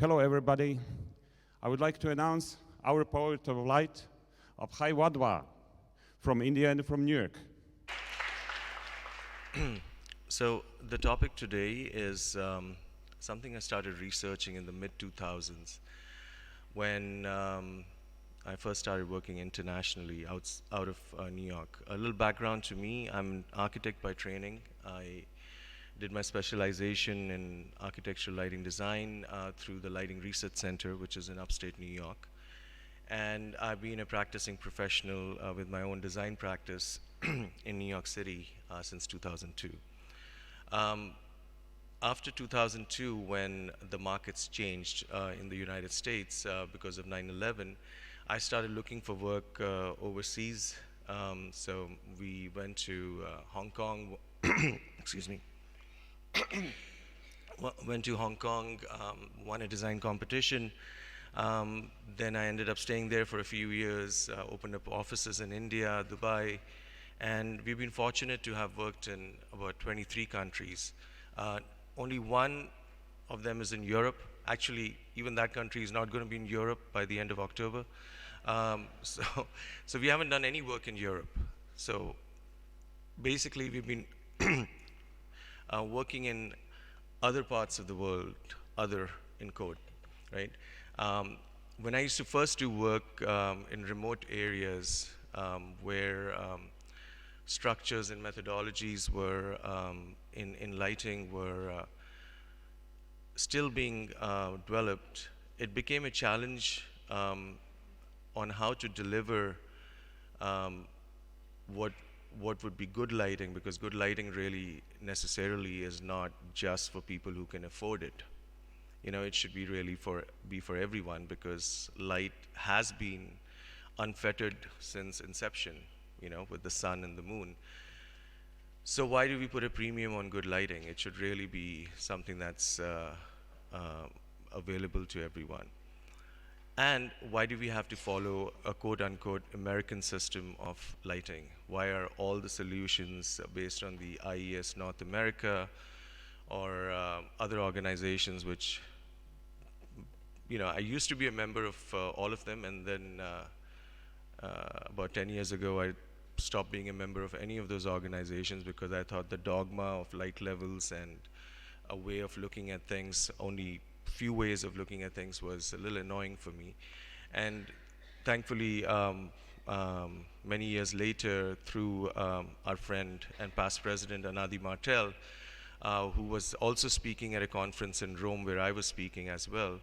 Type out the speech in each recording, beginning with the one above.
Hello, everybody. I would like to announce our poet of light, Abhay Wadhwa, from India and from New York. So the topic today is something I started researching in the mid-2000s when I first started working internationally out of New York. A little background to me, I'm an architect by training. I did my specialization in architectural lighting design through the Lighting Research Center, which is in upstate New York. And I've been a practicing professional with my own design practice in New York City since 2002. After 2002, when the markets changed in the United States because of 9/11, I started looking for work overseas. So we went to Hong Kong, excuse me, went to Hong Kong, won a design competition. Then I ended up staying there for a few years, opened up offices in India, Dubai, and we've been fortunate to have worked in about 23 countries. Only one of them is in Europe. Actually, even that country is not going to be in Europe by the end of October. So we haven't done any work in Europe. So basically, we've been working in other parts of the world, other in code, right? When I used to first do work in remote areas where structures and methodologies were in lighting were still being developed, it became a challenge on how to deliver what would be good lighting, because good lighting really necessarily is not just for people who can afford it. You know, it should be really be for everyone, because light has been unfettered since inception, you know, with the sun and the moon. So why do we put a premium on good lighting? It should really be something that's available to everyone. And why do we have to follow a quote-unquote American system of lighting? Why are all the solutions based on the IES North America or other organizations which, you know, I used to be a member of all of them, and then about 10 years ago I stopped being a member of any of those organizations because I thought the dogma of light levels and a way of looking at things, only few ways of looking at things, was a little annoying for me. And thankfully, many years later, through our friend and past president Anadi Martel, who was also speaking at a conference in Rome where I was speaking as well,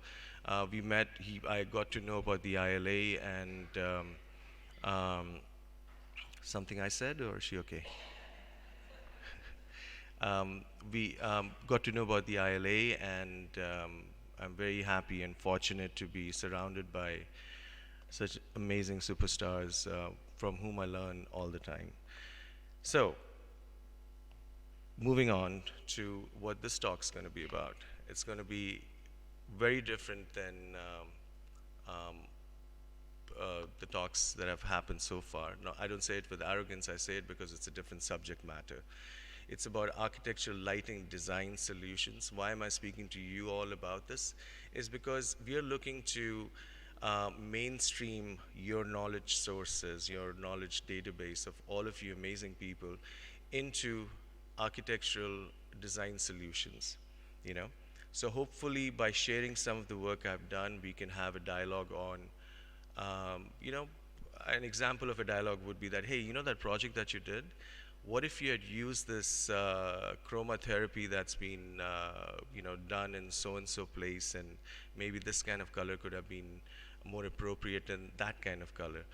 we met. I got to know about the ILA and something I said, or is she okay? We got to know about the ILA, and I'm very happy and fortunate to be surrounded by such amazing superstars from whom I learn all the time. So, moving on to what this talk's going to be about. It's going to be very different than the talks that have happened so far. No, I don't say it with arrogance, I say it because it's a different subject matter. It's about architectural lighting design solutions. Why am I speaking to you all about this? Is because we are looking to mainstream your knowledge sources, your knowledge database of all of you amazing people into architectural design solutions, you know? So hopefully by sharing some of the work I've done, we can have a dialogue on, you know, an example of a dialogue would be that, hey, you know that project that you did? What if you had used this chromatherapy that's been you know, done in so-and-so place, and maybe this kind of color could have been more appropriate than that kind of color?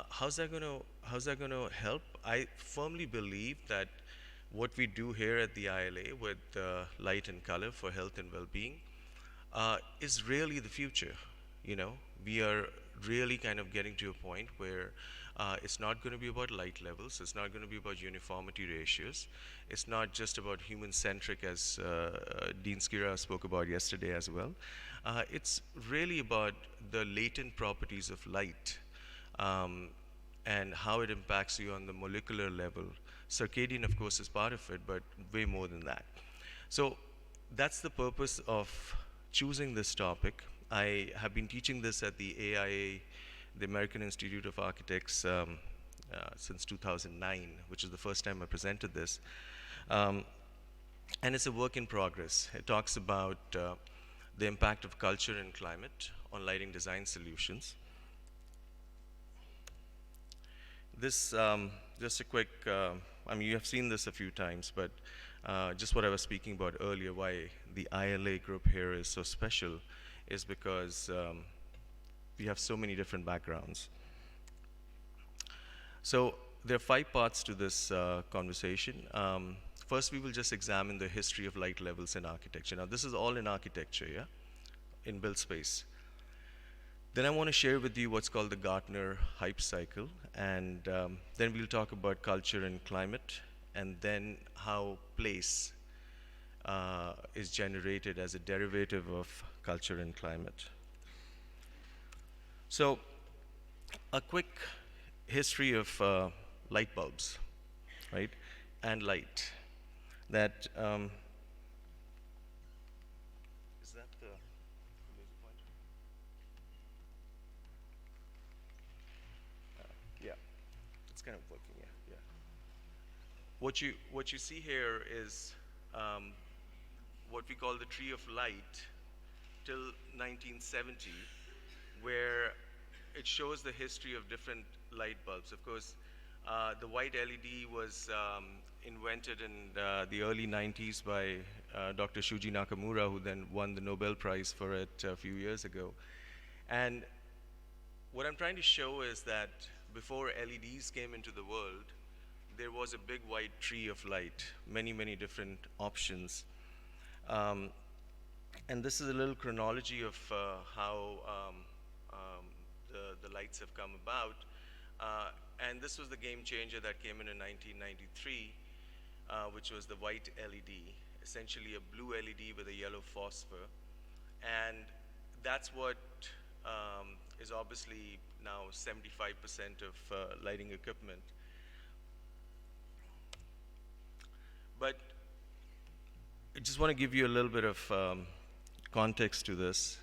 How's that going to help? I firmly believe that what we do here at the ILA with light and color for health and well-being is really the future. You know, we are really kind of getting to a point where it's not going to be about light levels, it's not going to be about uniformity ratios, it's not just about human-centric, as Dean Skira spoke about yesterday as well. It's really about the latent properties of light and how it impacts you on the molecular level. Circadian, of course, is part of it, but way more than that. So that's the purpose of choosing this topic. I have been teaching this at the AIA, the American Institute of Architects, since 2009, which is the first time I presented this. Um, and it's a work in progress. It talks about the impact of culture and climate on lighting design solutions. This, just a quick, I mean, you have seen this a few times, but just what I was speaking about earlier, why the ILA group here is so special is because we have so many different backgrounds. So there are 5 parts to this conversation. First, we will just examine the history of light levels in architecture. Now, this is all in architecture, yeah, in built space. Then I want to share with you what's called the Gartner hype cycle, and then we'll talk about culture and climate, and then how place is generated as a derivative of culture and climate. So, a quick history of light bulbs, right, and light. That is that the laser pointer? Yeah, it's kind of working. Yeah. What you see here is what we call the tree of light till 1970, where it shows the history of different light bulbs. Of course, the white LED was invented in the early 90s by Dr. Shuji Nakamura, who then won the Nobel Prize for it a few years ago. And what I'm trying to show is that before LEDs came into the world, there was a big white tree of light, many, many different options. And this is a little chronology of how the lights have come about. And this was the game changer that came in 1993, which was the white LED, essentially a blue LED with a yellow phosphor. And that's what is obviously now 75% of lighting equipment. But I just want to give you a little bit of context to this.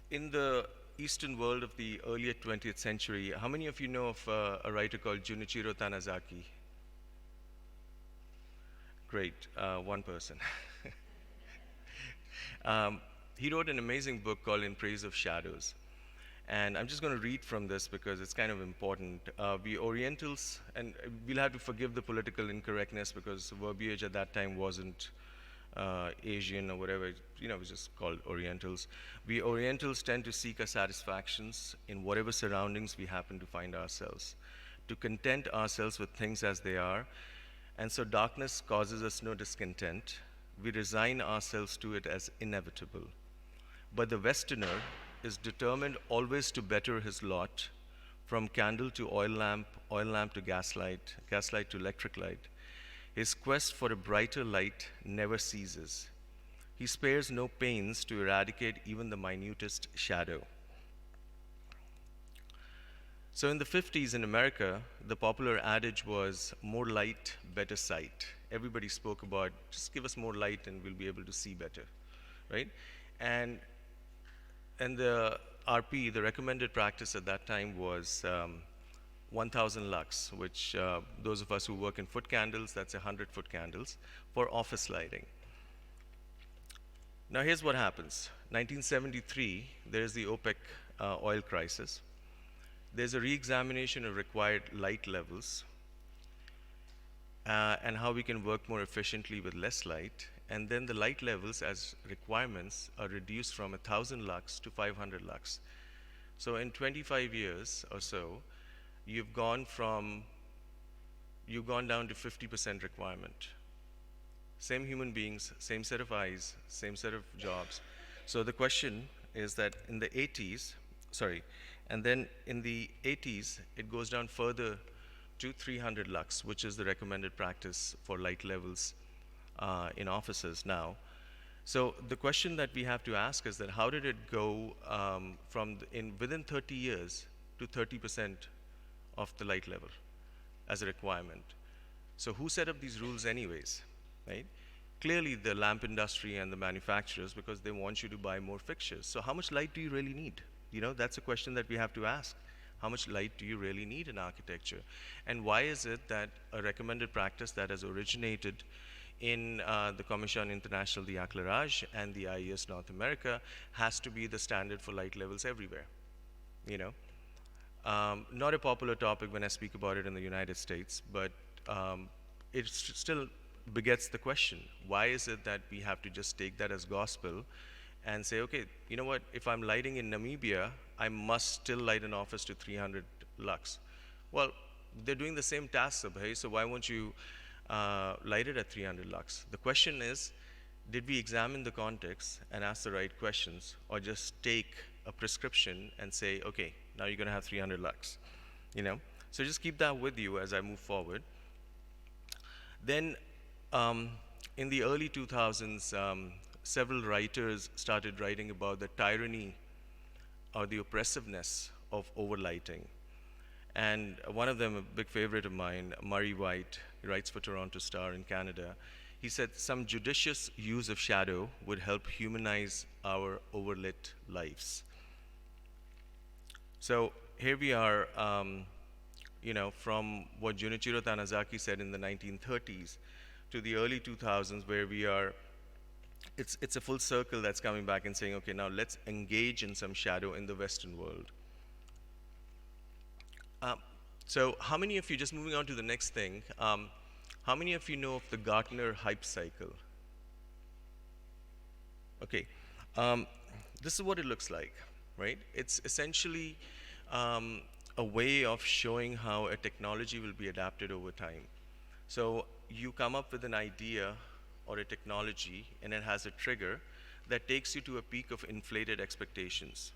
In the Eastern world of the earlier 20th century, how many of you know of a writer called Junichiro Tanizaki? Great, one person. He wrote an amazing book called In Praise of Shadows. And I'm just going to read from this because it's kind of important. We Orientals, and we'll have to forgive the political incorrectness because verbiage at that time wasn't Asian or whatever, you know, it was just called Orientals. We Orientals tend to seek our satisfactions in whatever surroundings we happen to find ourselves, to content ourselves with things as they are, and so darkness causes us no discontent. We resign ourselves to it as inevitable. But the Westerner is determined always to better his lot, from candle to oil lamp to gaslight, gaslight to electric light. His quest for a brighter light never ceases. He spares no pains to eradicate even the minutest shadow. So in the 50s in America, the popular adage was more light, better sight. Everybody spoke about, just give us more light and we'll be able to see better, right? And the RP, the recommended practice at that time was 1,000 lux, which those of us who work in foot candles, that's 100 foot candles for office lighting. Now here's what happens. 1973, there's the OPEC oil crisis. There's a re-examination of required light levels and how we can work more efficiently with less light. And then the light levels as requirements are reduced from 1,000 lux to 500 lux. So in 25 years or so, you've gone down to 50% requirement. Same human beings, same set of eyes, same set of jobs. So the question is that in the 80s, and then in the 80s, it goes down further to 300 lux, which is the recommended practice for light levels in offices now. So the question that we have to ask is that how did it go within 30 years to 30% of the light level as a requirement? So who set up these rules anyways, right? clearly the lamp industry and the manufacturers, because they want you to buy more fixtures. So how much light do you really need? You know, that's a question that we have to ask. How much light do you really need in architecture? And why is it that a recommended practice that has originated in the Commission International d'Éclairage and the IES North America has to be the standard for light levels everywhere? You know, not a popular topic when I speak about it in the United States, but it still begets the question, why is it that we have to just take that as gospel and say, okay, you know what, if I'm lighting in Namibia, I must still light an office to 300 lux. Well, they're doing the same tasks, Abhay, so why won't you light it at 300 lux? The question is, did we examine the context and ask the right questions, or just take a prescription and say, okay, now you're going to have 300 lux, you know? So just keep that with you as I move forward. Then, in the early 2000s, several writers started writing about the tyranny or the oppressiveness of overlighting. And one of them, a big favorite of mine, Murray White, he writes for Toronto Star in Canada. He said, some judicious use of shadow would help humanize our overlit lives. So here we are, you know, from what Junichiro Tanizaki said in the 1930s to the early 2000s, where we are, it's a full circle that's coming back and saying, okay, now let's engage in some shadow in the Western world. So how many of you, just moving on to the next thing, how many of you know of the Gartner hype cycle? Okay, this is what it looks like, right? It's essentially a way of showing how a technology will be adapted over time. So you come up with an idea or a technology, and it has a trigger that takes you to a peak of inflated expectations.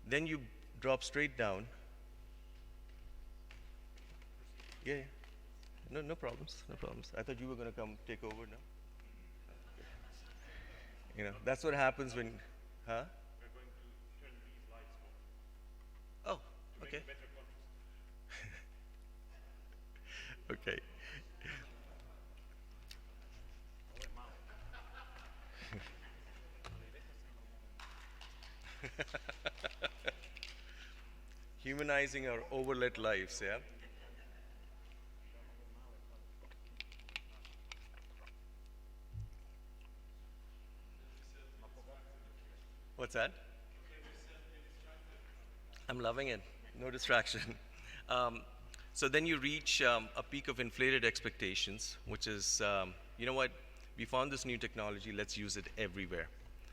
Then you drop straight down. Yeah, yeah. No problems, no problems. I thought you were going to come take over now. You know, that's what happens when, huh? We're going to turn these lights on. Oh, okay. Okay. Humanizing our overlit lives, yeah? What's that? I'm loving it. No distraction. So then you reach a peak of inflated expectations, which is, you know what? We found this new technology, let's use it everywhere.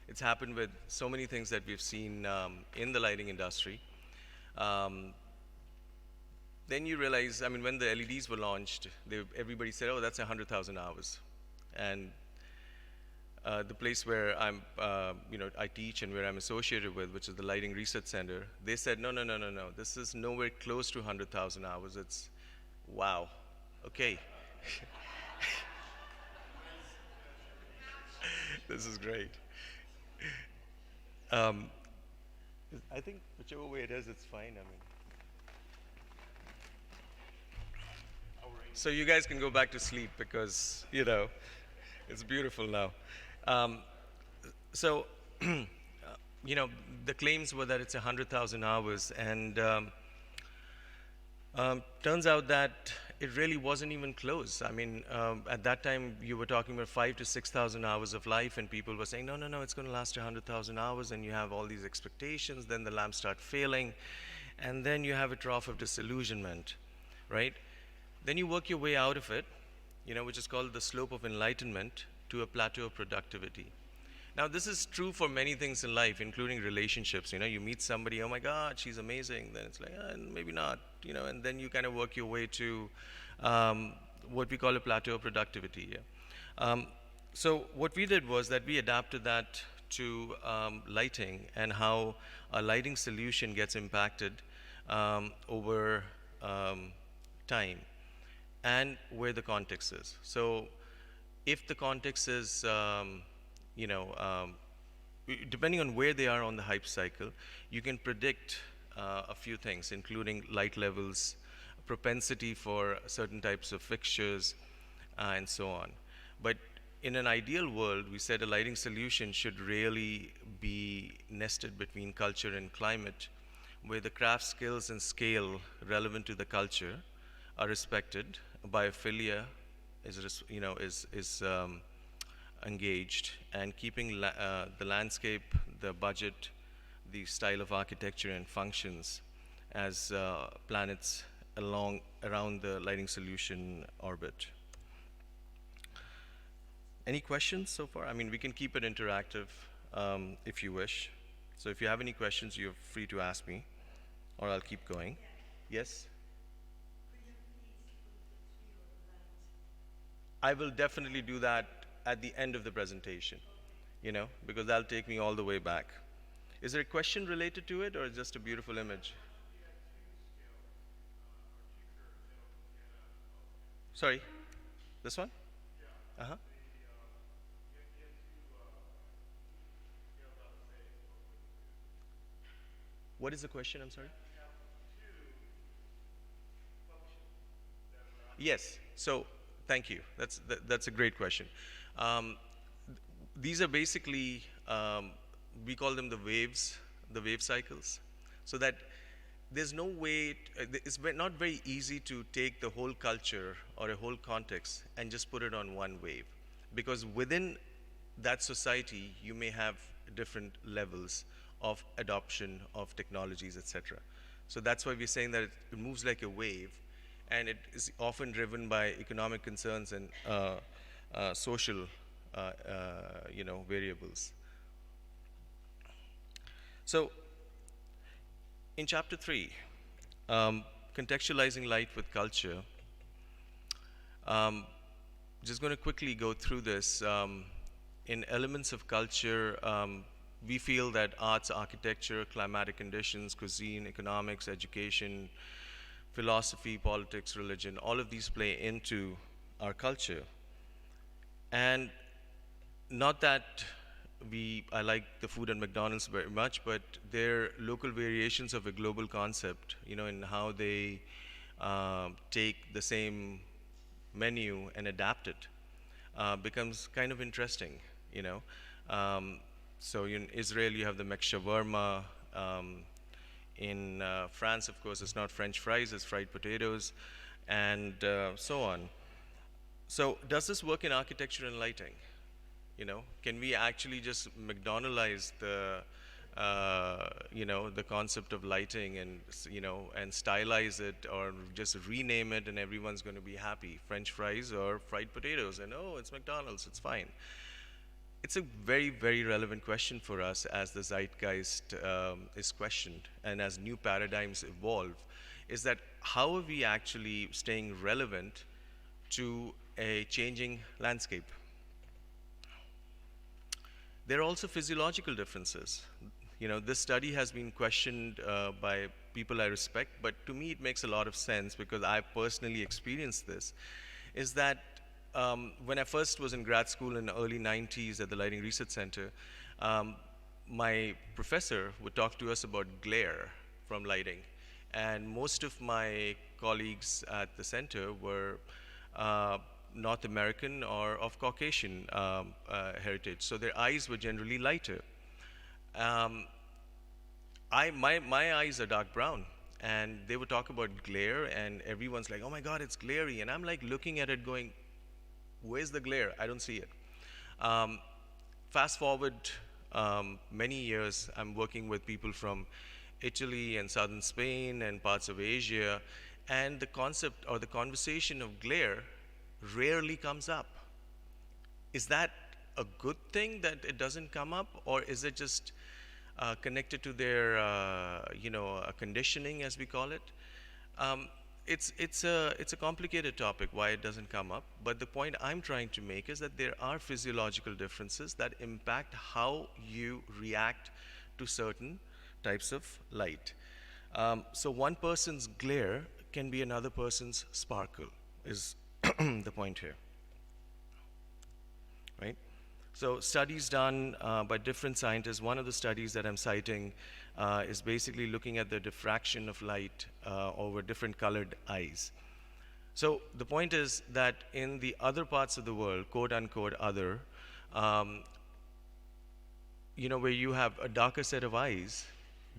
It's happened with so many things that we've seen in the lighting industry. Then you realize, I mean, when the LEDs were launched, everybody said, oh, that's 100,000 hours. And the place where I'm, you know, I teach and where I'm associated with, which is the Lighting Research Center, they said, no, no, no, no, no. This is nowhere close to 100,000 hours. It's, wow, okay. This is great. I think whichever way it is, it's fine. I mean, so you guys can go back to sleep because, you know, it's beautiful now. So, you know, the claims were that it's 100,000 hours, and turns out that it really wasn't even close. I mean, at that time, you were talking about 5,000 to 6,000 hours of life, and people were saying, no, no, no, it's going to last 100,000 hours, and you have all these expectations, then the lamps start failing, and then you have a trough of disillusionment, right? Then you work your way out of it, you know, which is called the slope of enlightenment, to a plateau of productivity. Now, this is true for many things in life, including relationships. You know, you meet somebody, oh my God, she's amazing. Then it's like, maybe not, you know, and then you kind of work your way to what we call a plateau of productivity. Yeah? So what we did was that we adapted that to lighting and how a lighting solution gets impacted over time and where the context is. So if the context is, you know, depending on where they are on the hype cycle, you can predict a few things, including light levels, propensity for certain types of fixtures, and so on. But in an ideal world, we said a lighting solution should really be nested between culture and climate, where the craft skills and scale relevant to the culture are respected, biophilia is engaged, and keeping the landscape, the budget, the style of architecture and functions as planets around the lighting solution orbit. Any questions so far? I mean, we can keep it interactive if you wish. So if you have any questions, you're free to ask me, or I'll keep going. Yes? I will definitely do that at the end of the presentation, because that'll take me all the way back. Is there a question related to it, or just a beautiful image? Sorry, this one? Uh-huh. What is the question? I'm sorry. Yes. So, thank you. That's a great question. These are basically we call them the wave cycles. So that there's no way. It's not very easy to take the whole culture or a whole context and just put it on one wave, because within that society you may have different levels of adoption of technologies, etc. So that's why we're saying that it moves like a wave, and it is often driven by economic concerns and social, variables. So, in chapter 3, contextualizing light with culture, just going to quickly go through this. In elements of culture, we feel that arts, architecture, climatic conditions, cuisine, economics, education, philosophy, politics, religion, all of these play into our culture. And not that I like the food at McDonald's very much, but they're local variations of a global concept, in how they take the same menu and adapt it, becomes kind of interesting, So in Israel, you have the mek shawarma. In France, of course, it's not French fries, it's fried potatoes, and so on. So does this work in architecture and lighting? Can we actually just McDonaldize the concept of lighting and stylize it, or just rename it and everyone's going to be happy? French fries or fried potatoes, and it's McDonald's, it's fine. It's a very, very relevant question for us as the zeitgeist is questioned and as new paradigms evolve, is that how are we actually staying relevant to a changing landscape? There are also physiological differences. This study has been questioned by people I respect, but to me it makes a lot of sense because I personally experienced this, is that when I first was in grad school in the early 90s at the Lighting Research Center, my professor would talk to us about glare from lighting. And most of my colleagues at the center were North American or of Caucasian heritage, so their eyes were generally lighter. My eyes are dark brown, and they would talk about glare, and everyone's like, oh my God, it's glary. And I'm like looking at it going, where's the glare? I don't see it. Fast forward many years, I'm working with people from Italy and southern Spain and parts of Asia, and the concept or the conversation of glare rarely comes up. Is that a good thing that it doesn't come up, or is it just connected to their conditioning, as we call it? It's a complicated topic why it doesn't come up, but the point I'm trying to make is that there are physiological differences that impact how you react to certain types of light. So one person's glare can be another person's sparkle, is the point here, right? So studies done by different scientists. One of the studies that I'm citing is basically looking at the diffraction of light over different colored eyes. So the point is that in the other parts of the world, quote unquote other, um, where you have a darker set of eyes,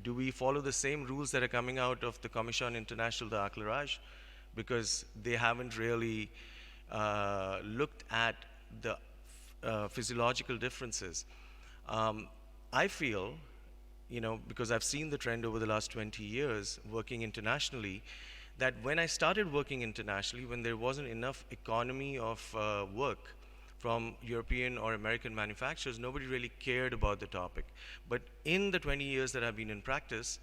do we follow the same rules that are coming out of the Commission International de l'Éclairage? Because they haven't really looked at the physiological differences. I feel, because I've seen the trend over the last 20 years working internationally, that when I started working internationally, when there wasn't enough economy of work from European or American manufacturers, nobody really cared about the topic. But in the 20 years that I've been in practice,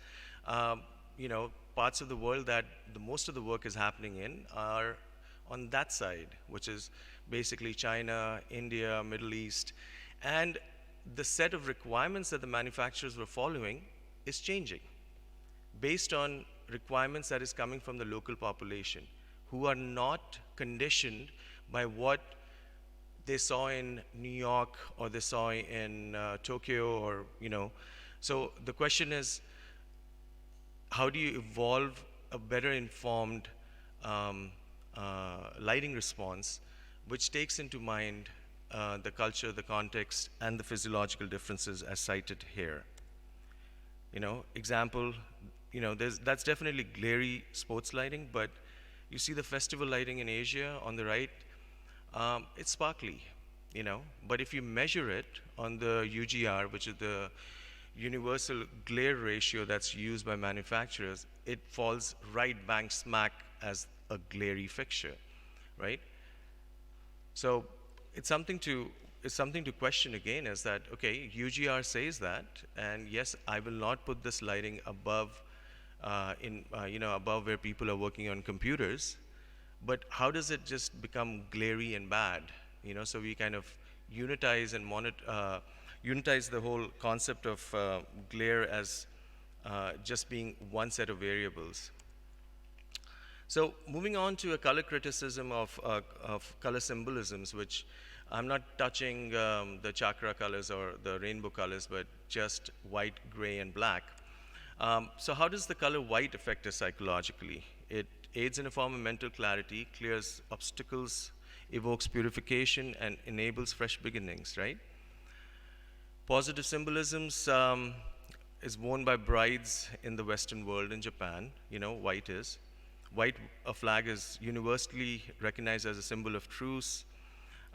parts of the world that most of the work is happening in are on that side, which is basically China, India, Middle East. And the set of requirements that the manufacturers were following is changing based on requirements that is coming from the local population who are not conditioned by what they saw in New York or they saw in Tokyo or, So the question is, how do you evolve a better informed lighting response which takes into mind the culture, the context, and the physiological differences as cited here? Example, that's definitely glary sports lighting, but you see the festival lighting in Asia on the right, it's sparkly, but if you measure it on the UGR, which is the universal glare ratio that's used by manufacturers, it falls right bang smack as a glary fixture, right? So it's something to question again, is that, okay, UGR says that, and yes, I will not put this lighting above above where people are working on computers, but how does it just become glary and bad? So we kind of unitize and unitize the whole concept of glare as just being one set of variables. So moving on to a color criticism of color symbolisms, which I'm not touching the chakra colors or the rainbow colors, but just white, gray, and black. So how does the color white affect us psychologically? It aids in a form of mental clarity, clears obstacles, evokes purification, and enables fresh beginnings, right? Positive symbolisms is worn by brides in the Western world. In Japan, white is. White, a flag, is universally recognized as a symbol of truce.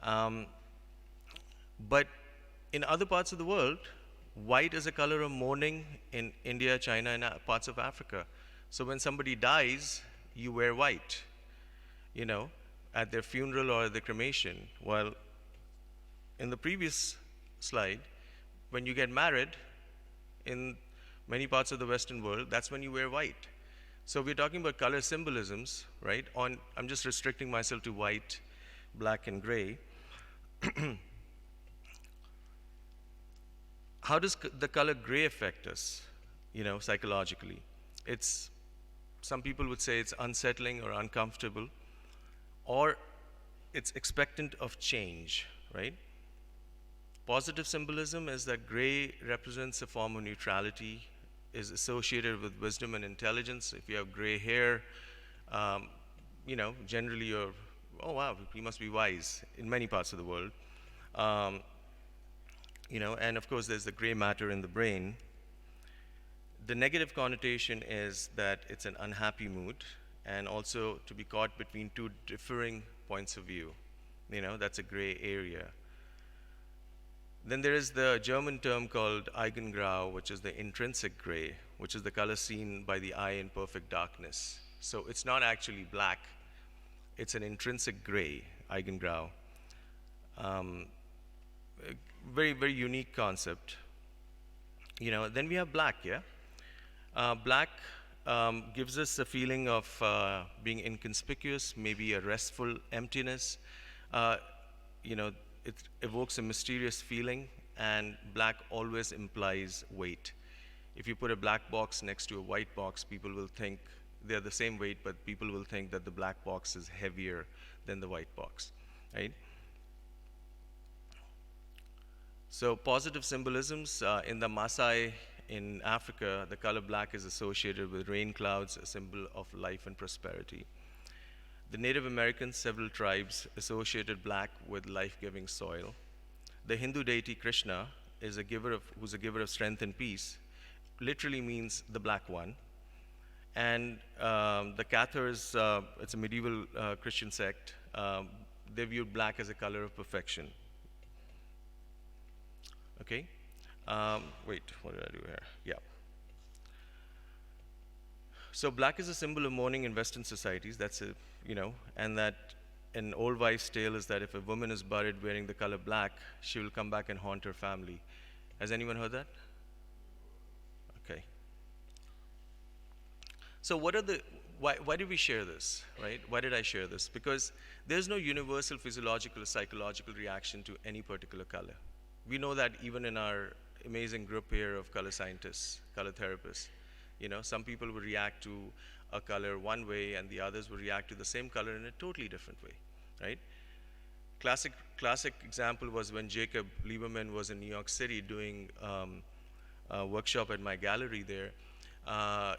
But in other parts of the world, white is a color of mourning in India, China, and parts of Africa. So when somebody dies, you wear white, at their funeral or their cremation. While in the previous slide, when you get married in many parts of the Western world, that's when you wear white. So we're talking about color symbolisms, right? I'm just restricting myself to white, black, and gray. How does the color gray affect us, psychologically? Some people would say it's unsettling or uncomfortable, or it's expectant of change, right? Positive symbolism is that gray represents a form of neutrality, is associated with wisdom and intelligence. If you have gray hair, generally you're, oh wow, you must be wise in many parts of the world. And of course there's the gray matter in the brain. The negative connotation is that it's an unhappy mood, and also to be caught between two differing points of view. That's a gray area. Then there is the German term called Eigengrau, which is the intrinsic gray, which is the color seen by the eye in perfect darkness. So it's not actually black, it's an intrinsic gray, Eigengrau. Very, very unique concept. Then we have black, yeah? Black gives us a feeling of being inconspicuous, maybe a restful emptiness. It evokes a mysterious feeling, and black always implies weight. If you put a black box next to a white box, people will think they're the same weight, but people will think that the black box is heavier than the white box, right? So positive symbolisms, in the Maasai in Africa, the color black is associated with rain clouds, a symbol of life and prosperity. The Native Americans, several tribes, associated black with life-giving soil. The Hindu deity Krishna is who's a giver of strength and peace, literally means the black one. And the Cathars, it's a medieval Christian sect, they viewed black as a color of perfection. Okay? Wait, what did I do here? Yeah. So black is a symbol of mourning in Western societies, that's a, and that an old wives' tale is that if a woman is buried wearing the color black, she will come back and haunt her family. Has anyone heard that? Okay. So why did we share this, right? Why did I share this? Because there's no universal physiological or psychological reaction to any particular color. We know that even in our amazing group here of color scientists, color therapists. Some people will react to a color one way and the others will react to the same color in a totally different way, right? Classic example was when Jacob Lieberman was in New York City doing a workshop at my gallery there.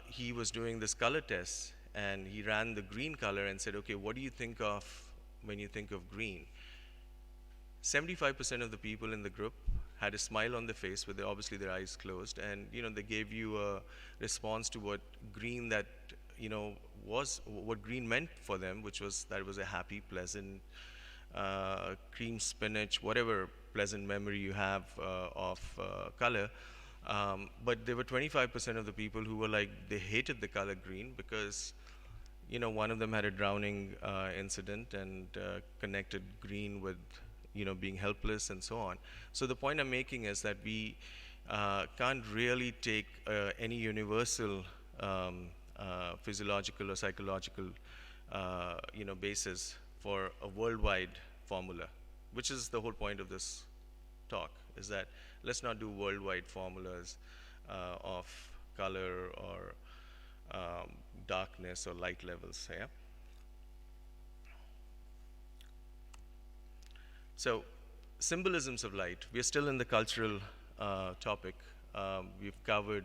He was doing this color test and he ran the green color and said, okay, what do you think of when you think of green? 75% of the people in the group had a smile on their face with obviously their eyes closed, and they gave you a response to what green was what green meant for them, which was that it was a happy, pleasant, cream spinach, whatever pleasant memory you have of color. But there were 25% of the people who were like, they hated the color green because one of them had a drowning incident and connected green with being helpless and so on. So the point I'm making is that we can't really take any universal physiological or psychological basis for a worldwide formula, which is the whole point of this talk, is that let's not do worldwide formulas of color or darkness or light levels. Yeah. So, symbolisms of light. We are still in the cultural topic. We've covered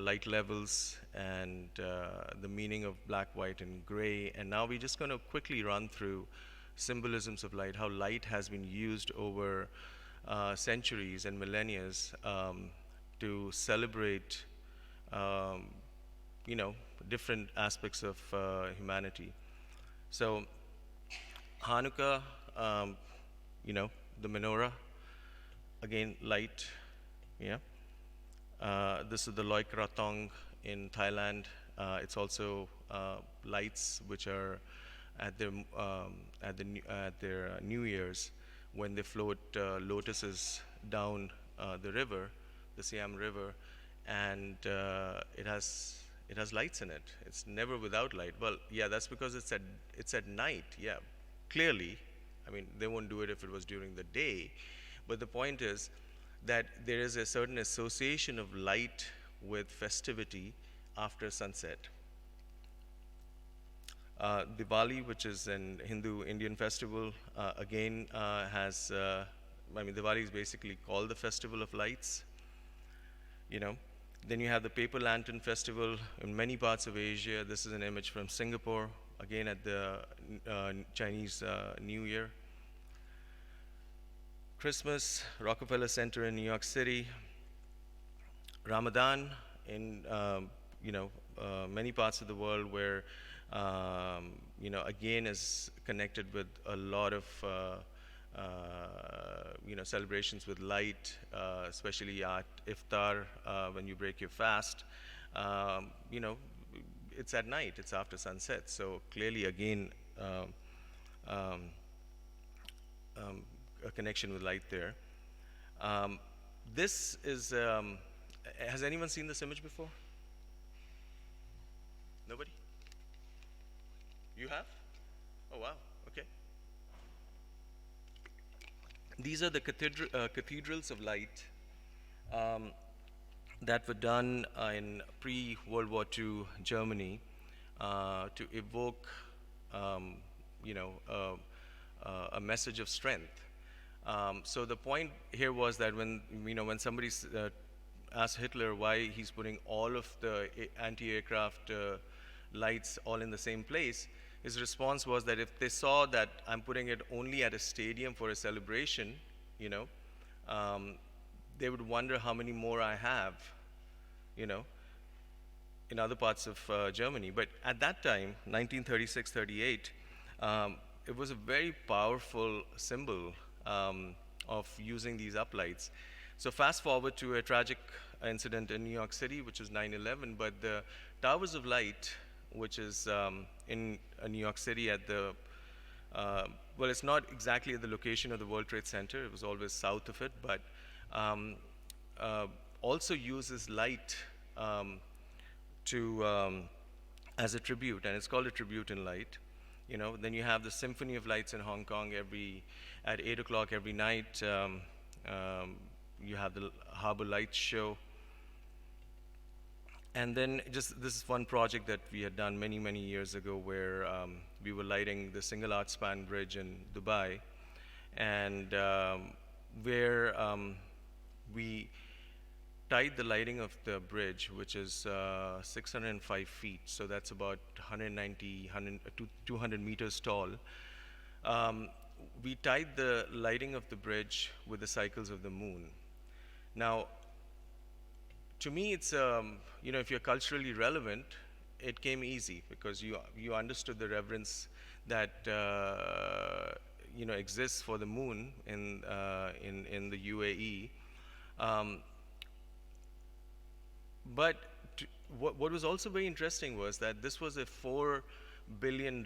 light levels and the meaning of black, white, and gray. And now we're just going to quickly run through symbolisms of light, how light has been used over centuries and millennia to celebrate, different aspects of humanity. So, Hanukkah, the menorah, again, light, yeah. This is the Loy Krathong in Thailand. It's also lights which are at their New Year's when they float lotuses down the river, the Siam River, and it has lights in it. It's never without light. Well, yeah, that's because it's at night. Yeah, clearly. I mean, they won't do it if it was during the day. But the point is that there is a certain association of light with festivity after sunset. Diwali, which is an Hindu-Indian festival, again has, Diwali is basically called the Festival of Lights. Then you have the Paper Lantern Festival in many parts of Asia. This is an image from Singapore, again at the Chinese New Year. Christmas, Rockefeller Center in New York City. Ramadan in many parts of the world where again is connected with a lot of celebrations with light, especially at iftar when you break your fast. It's at night, it's after sunset. So clearly, again, a connection with light there. This is, has anyone seen this image before? Nobody? You have? Oh, wow, okay. These are the cathedrals of light that were done in pre-World War II Germany to evoke, a message of strength. So the point here was that when somebody asked Hitler why he's putting all of the anti-aircraft lights all in the same place, his response was that if they saw that I'm putting it only at a stadium for a celebration, you know, um, they would wonder how many more I have, you know, in other parts of Germany. But at that time, 1936-38, it was a very powerful symbol of using these uplights. So fast forward to a tragic incident in New York City, which is 9/11, but the Towers of Light, which is in New York City at the, well, it's not exactly at the location of the World Trade Center, it was always south of it, but um, also uses light to as a tribute, and it's called a tribute in light. You know, then you have the Symphony of Lights in Hong Kong at 8 o'clock every night. You have the Harbor Lights show. And then just this is one project that we had done many, many years ago where we were lighting the single arch span bridge in Dubai, and where we tied the lighting of the bridge, which is 605 feet, so that's about 200 meters tall. We tied the lighting of the bridge with the cycles of the moon. Now, to me, it's, you know, if you're culturally relevant, it came easy because you understood the reverence that, you know, exists for the moon in the UAE. But what was also very interesting was that this was a $4 billion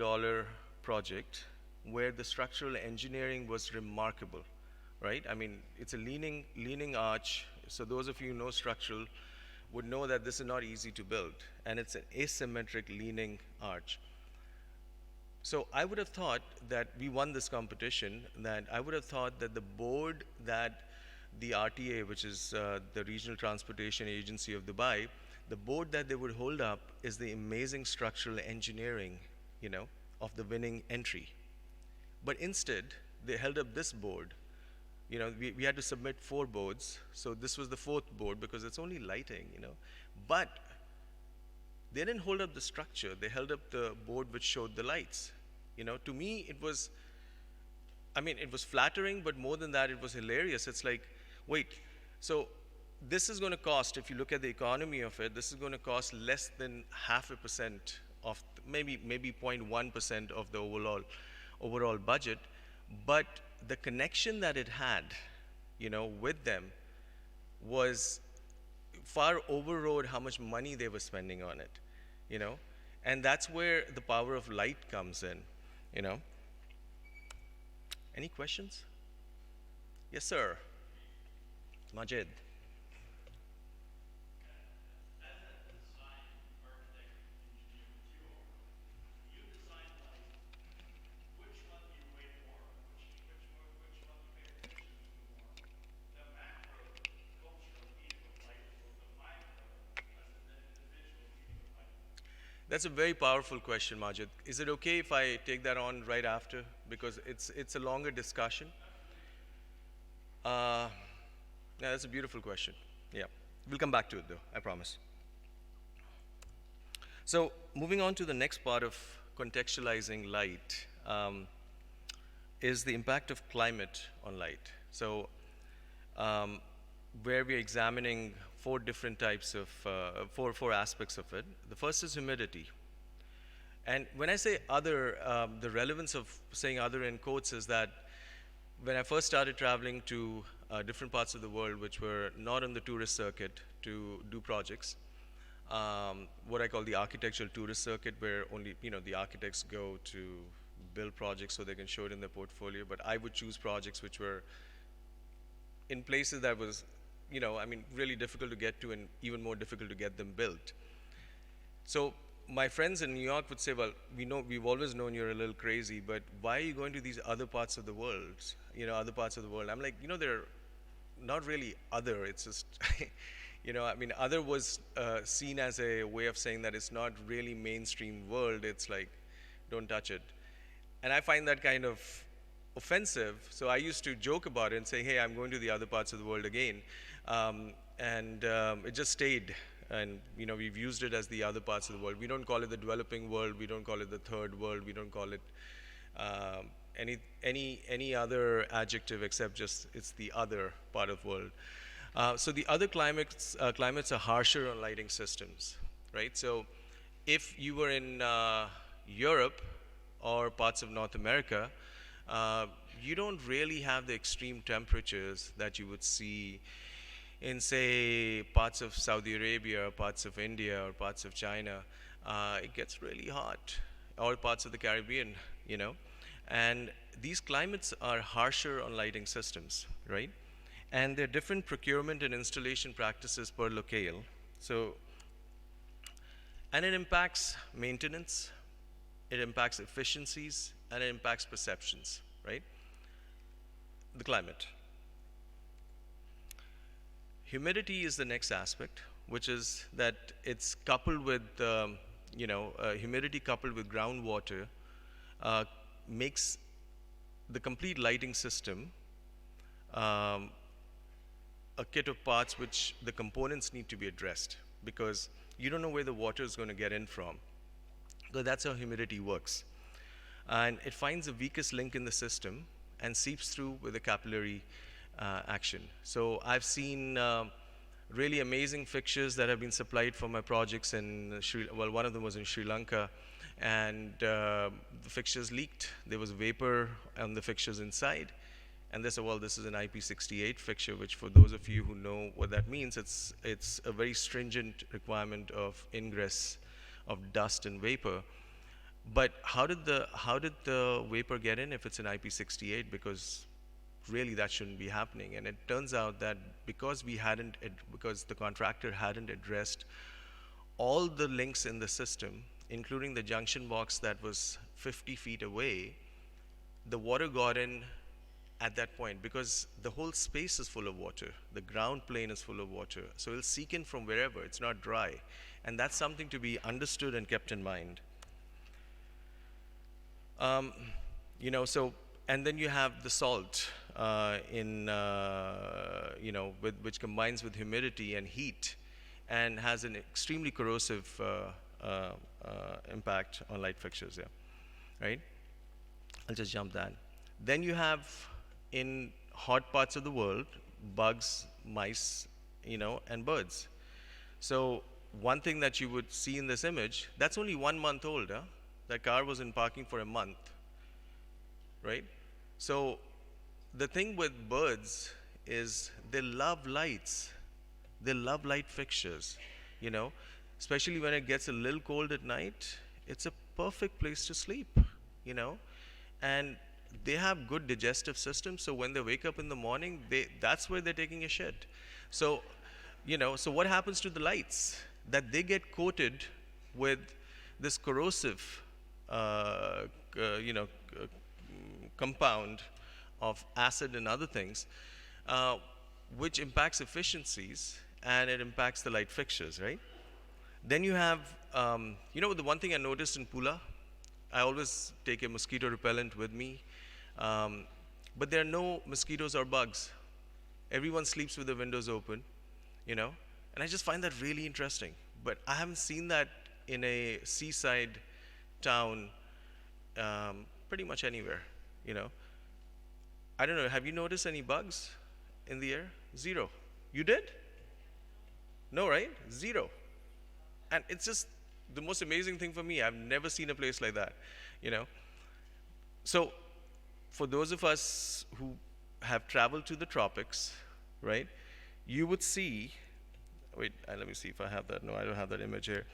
project where the structural engineering was remarkable, right? I mean, it's a leaning arch. So those of you who know structural would know that this is not easy to build, and it's an asymmetric leaning arch. So I would have thought that we won this competition, that I would have thought that the board that the RTA, which is the Regional Transportation Agency of Dubai, the board that they would hold up is the amazing structural engineering, you know, of the winning entry. But instead, they held up this board. You know, we had to submit 4 boards, so this was the 4th board because it's only lighting, you know. But they didn't hold up the structure, they held up the board which showed the lights. You know, to me, it was, I mean, it was flattering, but more than that, it was hilarious. It's like, wait, so this is going to cost, if you look at the economy of it, this is going to cost less than 0.5% of, maybe 0.1% of the overall budget, but the connection that it had, you know, with them was far overrode how much money they were spending on it, you know, and that's where the power of light comes in, you know. Any questions? Yes, sir. Majid. That's a very powerful question, Majid. Is it okay if I take that on right after? Because it's a longer discussion. Yeah, that's a beautiful question. Yeah, we'll come back to it though, I promise. So moving on to the next part of contextualizing light is the impact of climate on light. So where we're examining 4 different types of, four aspects of it. The first is humidity. And when I say other, the relevance of saying other in quotes is that when I first started traveling to different parts of the world which were not on the tourist circuit to do projects, what I call the architectural tourist circuit, where only, you know, the architects go to build projects so they can show it in their portfolio, but I would choose projects which were in places that was, you know, I mean, really difficult to get to and even more difficult to get them built. So my friends in New York would say, well, we've always known you're a little crazy, but why are you going to these other parts of the world? You know, other parts of the world. I'm like, you know, they're not really other, it's just, you know, I mean, other was seen as a way of saying that it's not really mainstream world, it's like, don't touch it. And I find that kind of offensive, so I used to joke about it and say, hey, I'm going to the other parts of the world again. It just stayed and we've used it as the other parts of the world. We don't call it the developing world. We don't call it the third world. We don't call it any other adjective except just it's the other part of the world. So the other climates are harsher on lighting systems, right? So if you were in Europe or parts of North America, you don't really have the extreme temperatures that you would see in, say, parts of Saudi Arabia, or parts of India, or parts of China. It gets really hot, or parts of the Caribbean, And these climates are harsher on lighting systems, right? And there are different procurement and installation practices per locale. So, and it impacts maintenance, it impacts efficiencies, and it impacts perceptions, right? The climate. Humidity is the next aspect, which is that it's coupled with, humidity coupled with groundwater makes the complete lighting system a kit of parts which the components need to be addressed, because you don't know where the water is going to get in from. Because that's how humidity works. And it finds the weakest link in the system and seeps through with a capillary action. So I've seen really amazing fixtures that have been supplied for my projects in one of them was in Sri Lanka, and the fixtures leaked. There was vapor on the fixtures inside, and they said, well, this is an IP68 fixture, which for those of you who know what that means, it's a very stringent requirement of ingress of dust and vapor. But how did the vapor get in if it's an IP68? Because really that shouldn't be happening. And it turns out that because the contractor hadn't addressed all the links in the system, including the junction box that was 50 feet away, the water got in at that point, because the whole space is full of water. The ground plane is full of water. So it'll seek in from wherever. It's not dry. And that's something to be understood and kept in mind. And then you have the salt which combines with humidity and heat and has an extremely corrosive impact on light fixtures, right? I'll just jump that. Then you have, in hot parts of the world, bugs, mice, and birds. So one thing that you would see in this image, that's only 1 month old, huh? That car was in parking for a month, right? So the thing with birds is they love lights. They love light fixtures, especially when it gets a little cold at night. It's a perfect place to sleep, and they have good digestive systems, so when they wake up in the morning, that's where they're taking a shit. So, so what happens to the lights? That they get coated with this corrosive, compound of acid and other things, which impacts efficiencies, and it impacts the light fixtures, right? Then you have, the one thing I noticed in Pula, I always take a mosquito repellent with me, but there are no mosquitoes or bugs. Everyone sleeps with the windows open, and I just find that really interesting. But I haven't seen that in a seaside town pretty much anywhere, I don't know, have you noticed any bugs in the air? Zero. You did? No, right? Zero. And it's just the most amazing thing for me. I've never seen a place like that, So for those of us who have traveled to the tropics, right, you would see, wait, let me see if I have that. No, I don't have that image here.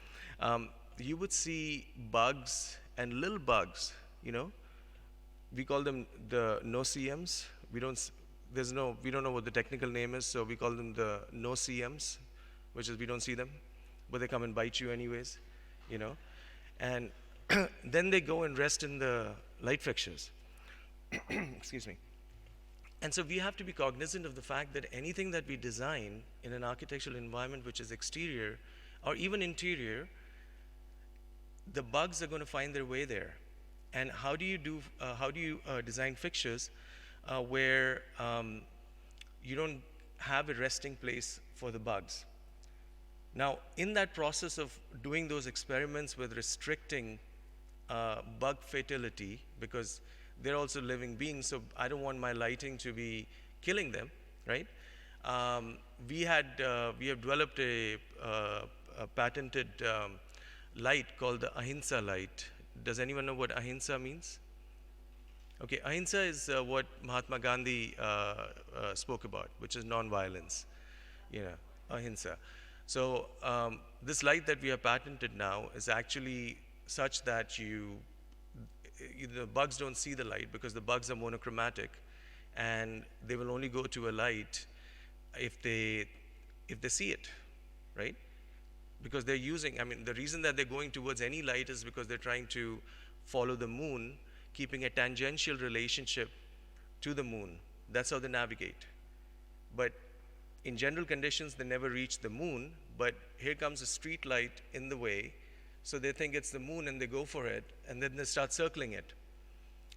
You would see bugs and little bugs, We call them the no-CMs. We don't know what the technical name is, so we call them the no-CMs, which is we don't see them, but they come and bite you anyways, And then they go and rest in the light fixtures. Excuse me. And so we have to be cognizant of the fact that anything that we design in an architectural environment which is exterior or even interior, the bugs are going to find their way there. And how do you design fixtures where you don't have a resting place for the bugs? Now, in that process of doing those experiments with restricting bug fatality, because they're also living beings, so I don't want my lighting to be killing them, right? We have developed a patented light called the Ahimsa light. Does anyone know what Ahimsa means? Okay, Ahimsa is what Mahatma Gandhi spoke about, which is non-violence, Ahimsa. So this light that we have patented now is actually such that the bugs don't see the light because the bugs are monochromatic, and they will only go to a light if they see it, right? Because they're using, I mean, the reason that they're going towards any light is because they're trying to follow the moon, keeping a tangential relationship to the moon. That's how they navigate. But in general conditions, they never reach the moon, but here comes a street light in the way, so they think it's the moon and they go for it, and then they start circling it.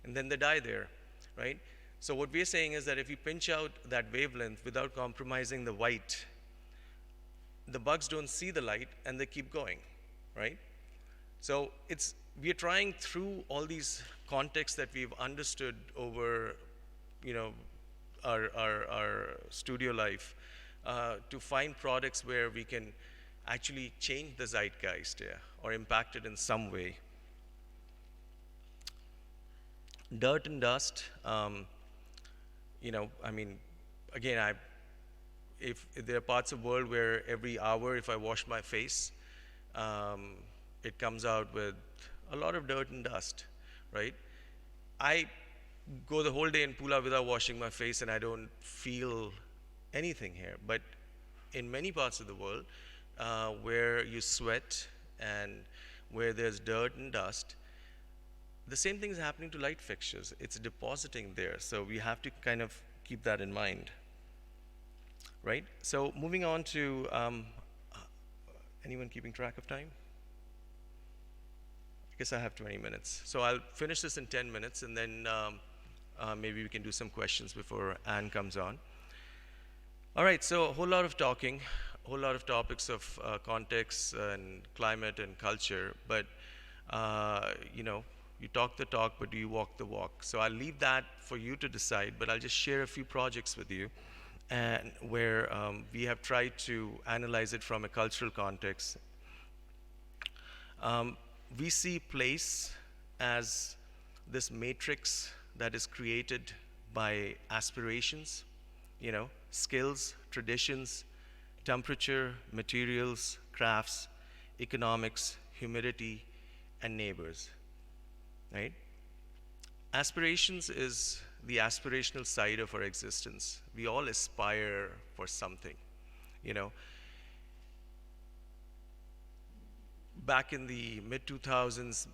And then they die there, right? So what we're saying is that if you pinch out that wavelength without compromising the white, the bugs don't see the light and they keep going, right? So we're trying through all these contexts that we've understood over, our studio life, to find products where we can actually change the zeitgeist, or impact it in some way. Dirt and dust, again, if there are parts of the world where every hour, if I wash my face, it comes out with a lot of dirt and dust, right? I go the whole day in Pula without washing my face and I don't feel anything here. But in many parts of the world, where you sweat and where there's dirt and dust, the same thing is happening to light fixtures. It's depositing there. So we have to kind of keep that in mind, right? So moving on to, anyone keeping track of time? I guess I have 20 minutes. So I'll finish this in 10 minutes, and then maybe we can do some questions before Anne comes on. All right, so a whole lot of talking, a whole lot of topics of context and climate and culture, but you talk the talk, but do you walk the walk? So I'll leave that for you to decide, but I'll just share a few projects with you, and where we have tried to analyze it from a cultural context. We see place as this matrix that is created by aspirations, skills, traditions, temperature, materials, crafts, economics, humidity, and neighbors, right? Aspirations is the aspirational side of our existence. We all aspire for something, Back in the mid-2000s,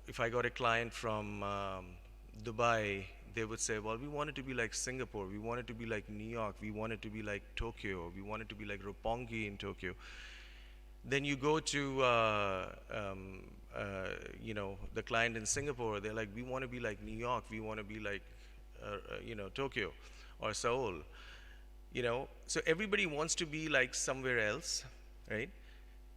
if I got a client from Dubai, they would say, well, we want it to be like Singapore, we want it to be like New York, we want it to be like Tokyo, we want it to be like Roppongi in Tokyo. Then you go to the client in Singapore, they're like, we want to be like New York, we want to be like Tokyo or Seoul. So everybody wants to be like somewhere else, right?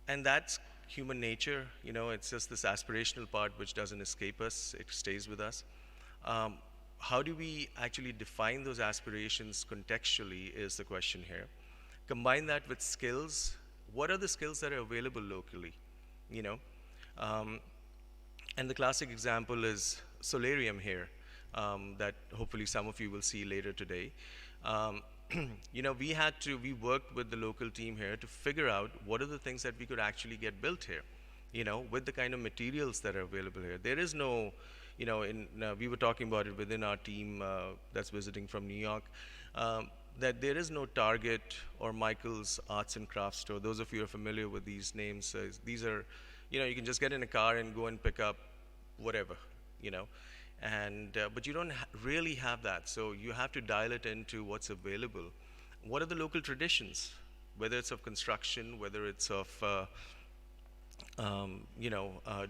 And that's human nature. It's just this aspirational part which doesn't escape us, it stays with us. How do we actually define those aspirations contextually is the question here. Combine that with skills. What are the skills that are available locally? And the classic example is solarium here, that hopefully some of you will see later today. We worked with the local team here to figure out what are the things that we could actually get built here, with the kind of materials that are available here. There is no, we were talking about it within our team that's visiting from New York, that there is no Target or Michael's Arts and Crafts store. Those of you who are familiar with these names, these are, you can just get in a car and go and pick up whatever, And, but you don't really have that, so you have to dial it into what's available. What are the local traditions, whether it's of construction, whether it's of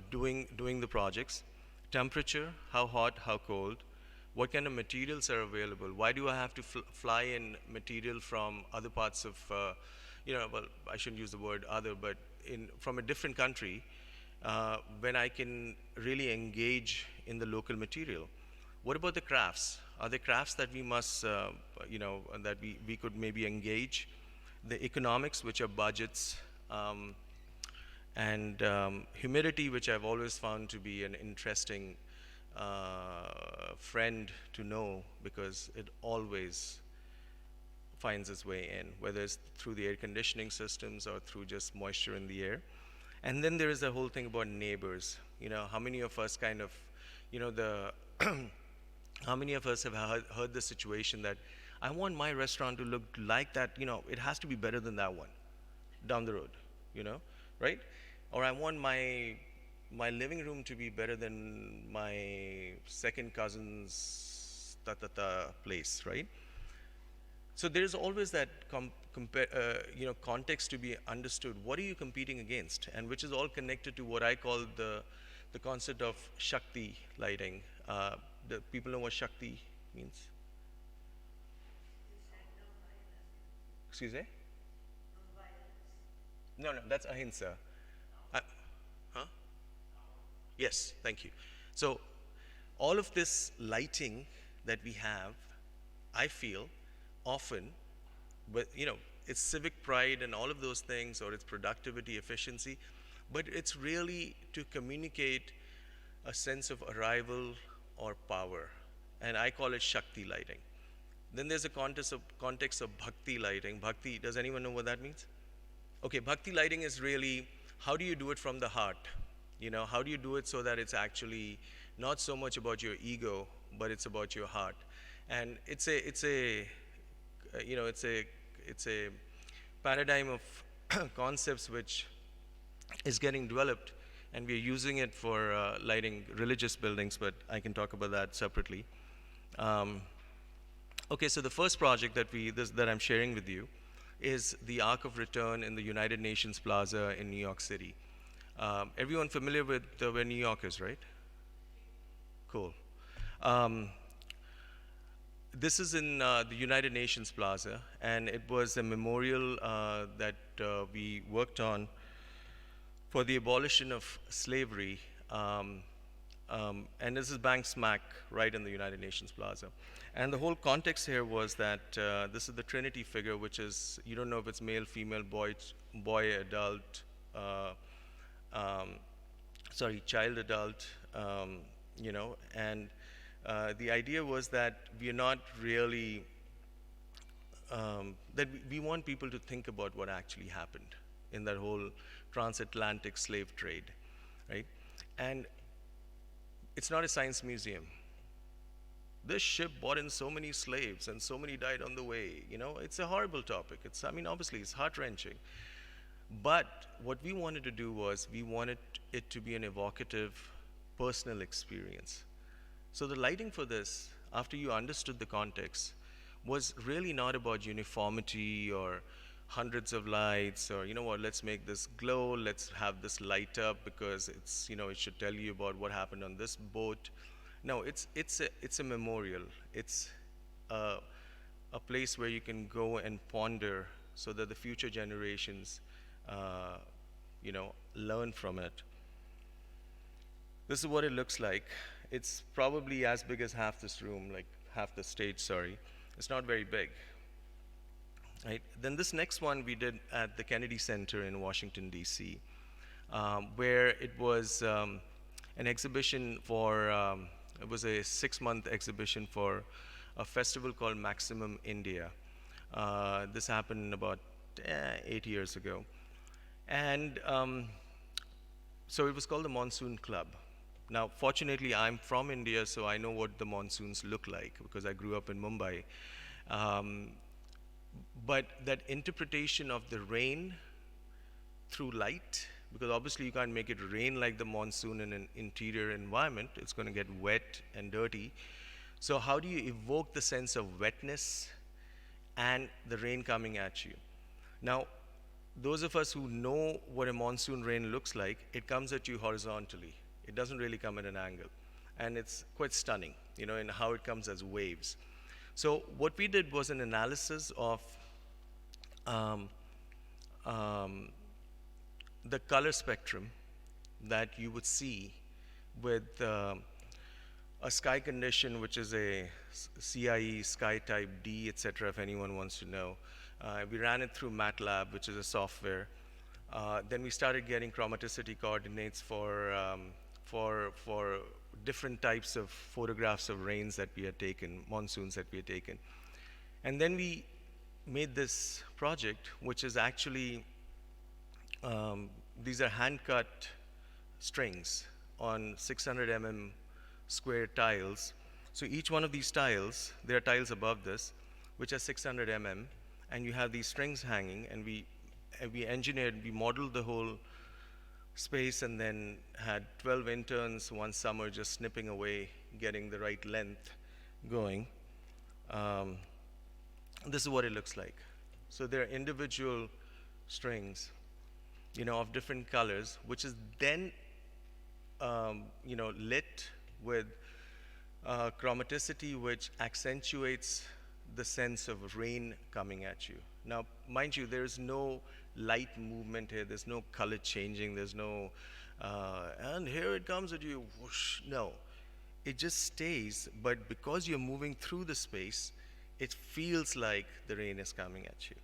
doing the projects, temperature, how hot, how cold, what kind of materials are available, why do I have to fly in material from other parts of well, I shouldn't use the word other, but from a different country, when I can really engage in the local material. What about the crafts? Are there crafts that we must, that we could maybe engage? The economics, which are budgets, and humidity, which I've always found to be an interesting friend to know, because it always finds its way in, whether it's through the air conditioning systems or through just moisture in the air. And then there is the whole thing about neighbors. How many of us kind of, the how many of us have heard the situation that I want my restaurant to look like that, it has to be better than that one down the road, right? Or I want my living room to be better than my second cousin's place, right? So there's always that context to be understood. What are you competing against? And which is all connected to what I call the concept of Shakti lighting. The people know what Shakti means? Excuse me? No, that's ahimsa. Huh? Yes, thank you. So all of this lighting that we have, I feel, often, but it's civic pride and all of those things, or it's productivity, efficiency, but it's really to communicate a sense of arrival or power, and I call it Shakti lighting. Then there's a context of Bhakti lighting. Bhakti, does anyone know what that means? Okay, Bhakti lighting is really, how do you do it from the heart? How do you do it so that it's actually not so much about your ego, but it's about your heart? And it's a paradigm of concepts which is getting developed, and we're using it for lighting religious buildings, but I can talk about that separately. Okay, so the first project that I'm sharing with you is the Arc of Return in the United Nations Plaza in New York City. Everyone familiar with where New York is, right? Cool. This is in the United Nations Plaza, and it was a memorial that we worked on for the abolition of slavery. And this is bang smack right in the United Nations Plaza. And the whole context here was that this is the Trinity figure, which is, you don't know if it's male, female, boy, adult, child, adult, and the idea was that we are not really, that we want people to think about what actually happened in that whole transatlantic slave trade, right? And it's not a science museum. This ship brought in so many slaves and so many died on the way. It's a horrible topic. Obviously it's heart-wrenching. But what we wanted to do was we wanted it to be an evocative, personal experience. So the lighting for this, after you understood the context, was really not about uniformity or hundreds of lights, or let's make this glow, let's have this light up because it's, it should tell you about what happened on this boat. No, it's a memorial. It's a place where you can go and ponder so that the future generations, learn from it. This is what it looks like. It's probably as big as half this room, like half the stage, sorry. It's not very big. Right. Then this next one we did at the Kennedy Center in Washington, D.C., where it was an exhibition for, it was a 6-month exhibition for a festival called Maximum India. This happened about 8 years ago. And so it was called the Monsoon Club. Now, fortunately, I'm from India, so I know what the monsoons look like because I grew up in Mumbai. But that interpretation of the rain through light, because obviously you can't make it rain like the monsoon in an interior environment, it's going to get wet and dirty. So how do you evoke the sense of wetness and the rain coming at you? Now, those of us who know what a monsoon rain looks like, it comes at you horizontally. It doesn't really come at an angle. And it's quite stunning, in how it comes as waves. So what we did was an analysis of um, the color spectrum that you would see with a sky condition, which is a CIE, sky type D, etc., if anyone wants to know. We ran it through MATLAB, which is a software. Then we started getting chromaticity coordinates for different types of photographs of rains that we had taken, monsoons that we had taken. And then we made this project, which is actually, these are hand-cut strings on 600 square tiles. So each one of these tiles, there are tiles above this, which are 600 and you have these strings hanging, and we engineered, we modeled the whole space, and then had 12 interns one summer just snipping away, getting the right length going. This is what it looks like. So there are individual strings, of different colors, which is then, lit with chromaticity, which accentuates the sense of rain coming at you. Now, mind you, there's no light movement here. There's no color changing. There's no, and here it comes at you, whoosh. No, it just stays, but because you're moving through the space, it feels like the rain is coming at you,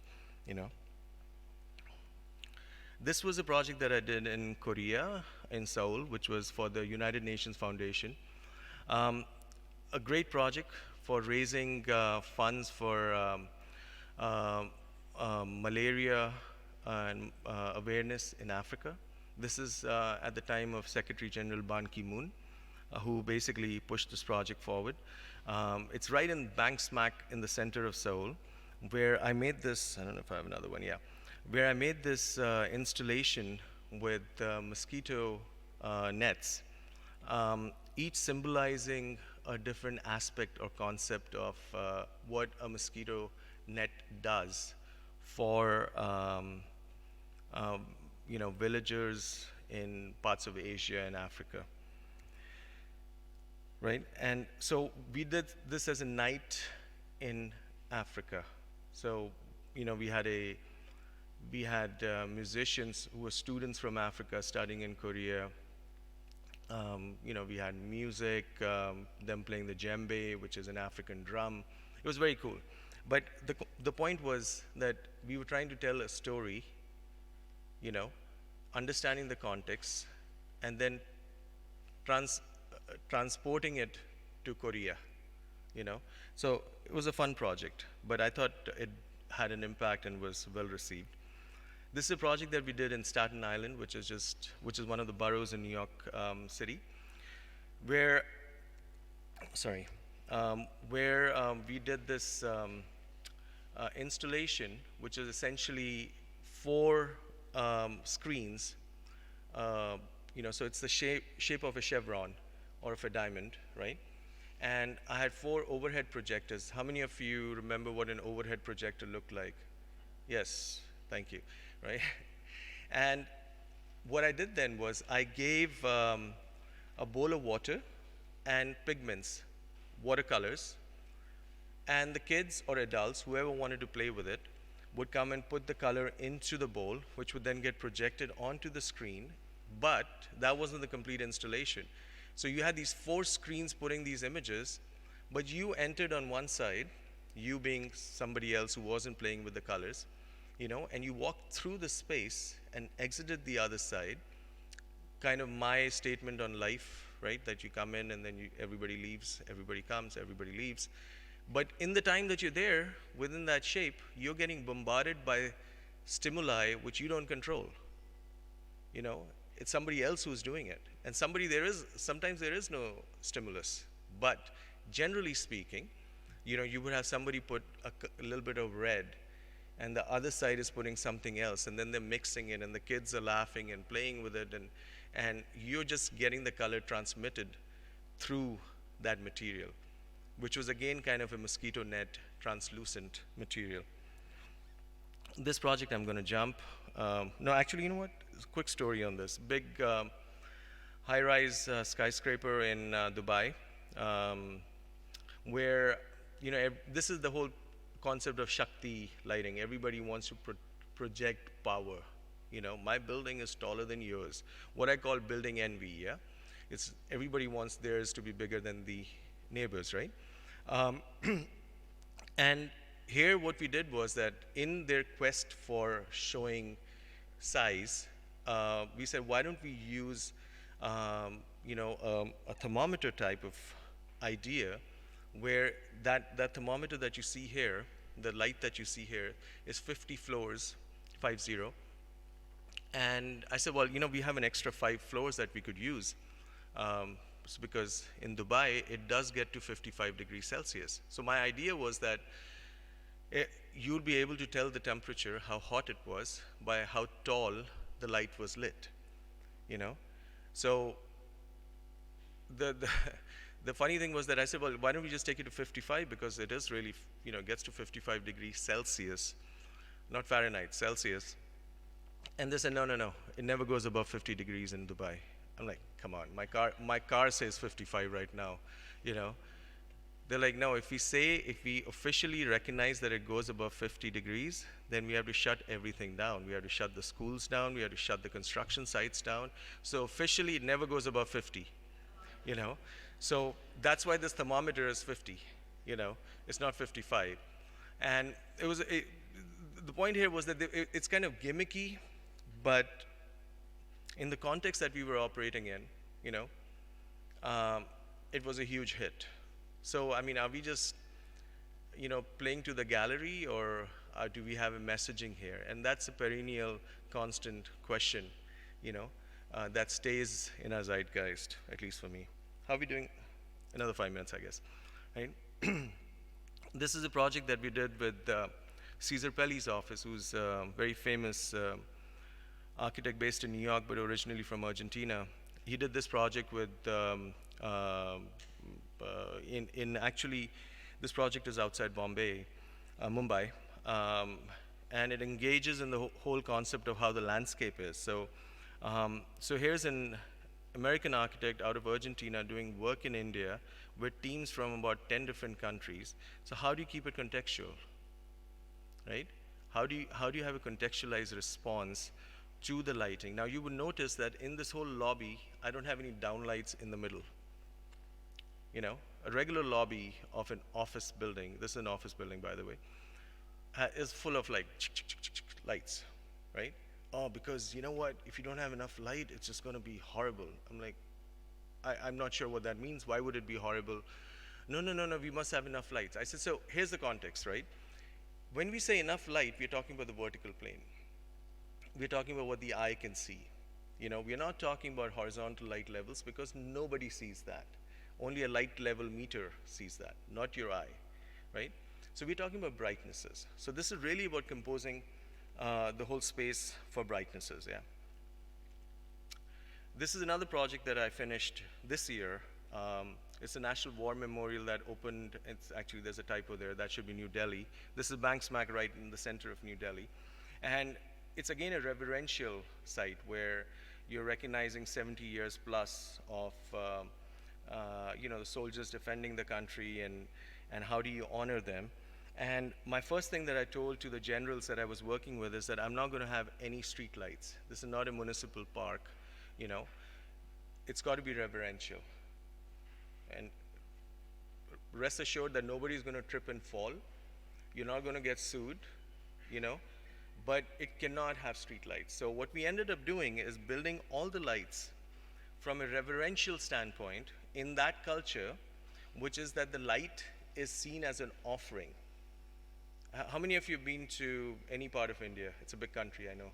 This was a project that I did in Korea, in Seoul, which was for the United Nations Foundation. A great project for raising funds for malaria and awareness in Africa. This is at the time of Secretary General Ban Ki-moon, who basically pushed this project forward. It's right in bang smack in the center of Seoul, where I made this, I don't know if I have another one, yeah, where I made this installation with mosquito nets, each symbolizing a different aspect or concept of what a mosquito net does for villagers in parts of Asia and Africa, right? And so we did this as a night in Africa. So we had musicians who were students from Africa studying in Korea. We had music, them playing the djembe, which is an African drum. It was very cool. But the point was that we were trying to tell a story, understanding the context, and then transporting it to Korea, So it was a fun project, but I thought it had an impact and was well received. This is a project that we did in Staten Island, which is one of the boroughs in New York City, where we did this installation, which is essentially 4 screens. So it's the shape of a chevron or of a diamond, right? And I had 4 overhead projectors. How many of you remember what an overhead projector looked like? Yes, thank you. Right? And what I did then was I gave a bowl of water and pigments, watercolors, and the kids or adults, whoever wanted to play with it, would come and put the color into the bowl, which would then get projected onto the screen. But that wasn't the complete installation. So you had these 4 screens putting these images, but you entered on one side, you being somebody else who wasn't playing with the colors, and you walked through the space and exited the other side, kind of my statement on life, right? That you come in and then everybody leaves, everybody comes, everybody leaves. But in the time that you're there, within that shape, you're getting bombarded by stimuli which you don't control. It's somebody else who's doing it. And sometimes there is no stimulus. But generally speaking, you would have somebody put a little bit of red, and the other side is putting something else, and then they're mixing it, and the kids are laughing and playing with it, and you're just getting the color transmitted through that material, which was again kind of a mosquito net, translucent material. This project I'm going to jump. No, actually, you know what? Quick story on this. Big high-rise skyscraper in Dubai, where, this is the whole concept of Shakti lighting. Everybody wants to project power. You know, my building is taller than yours. What I call building envy, yeah? It's everybody wants theirs to be bigger than the neighbors, right? Um, and here what we did was that in their quest for showing size, we said, why don't we use, a thermometer type of idea where that thermometer that you see here, the light that you see here, is 50 floors, 50. And I said, well, we have an extra 5 floors that we could use. Because in Dubai, it does get to 55 degrees Celsius. So my idea was that you'll be able to tell the temperature, how hot it was, by how tall the light was lit, So the, the, the funny thing was that I said, well, why don't we just take it to 55, because it is really, gets to 55 degrees Celsius, not Fahrenheit, Celsius. And they said, no, it never goes above 50 degrees in Dubai. I'm like, come on, my car says 55 right now, They're like, no, if we officially recognize that it goes above 50 degrees, then we have to shut everything down. We have to shut the schools down, we have to shut the construction sites down. So officially, it never goes above 50, So that's why this thermometer is 50, it's not 55. And the point here was that it's kind of gimmicky, but in the context that we were operating in, it was a huge hit. So, I mean, are we just, playing to the gallery, or do we have a messaging here? And that's a perennial, constant question, that stays in our zeitgeist, at least for me. How are we doing? Another 5 minutes, I guess, right? This is a project that we did with Cesar Pelli's office, who's a very famous architect based in New York, but originally from Argentina. He did this project with, actually, this project is outside Mumbai, and it engages in the whole concept of how the landscape is. So here's an American architect out of Argentina doing work in India with teams from about 10 different countries. So how do you keep it contextual, right? How do you have a contextualized response to the lighting? Now you would notice that in this whole lobby, I don't have any downlights in the middle. A regular lobby of an office building, this is an office building, by the way, is full of like lights, right? Oh, because you know what? If you don't have enough light, it's just going to be horrible. I'm like, I'm not sure what that means. Why would it be horrible? No, we must have enough lights. I said, so here's the context, right? When we say enough light, we're talking about the vertical plane. We're talking about what the eye can see. We're not talking about horizontal light levels, because nobody sees that. Only a light level meter sees that, not your eye, right? So we're talking about brightnesses. So this is really about composing the whole space for brightnesses, yeah. This is another project that I finished this year. It's a National War Memorial that opened, actually there's a typo there, that should be New Delhi. This is Bank Smack right in the center of New Delhi. And it's again a reverential site where you're recognizing 70 years plus of the soldiers defending the country, and how do you honor them. And my first thing that I told to the generals that I was working with is that I'm not going to have any street lights. This is not a municipal park, It's got to be reverential. And rest assured that nobody's going to trip and fall. You're not going to get sued, but it cannot have street lights. So what we ended up doing is building all the lights from a reverential standpoint in that culture, which is that the light is seen as an offering. How many of you have been to any part of India? It's a big country, I know.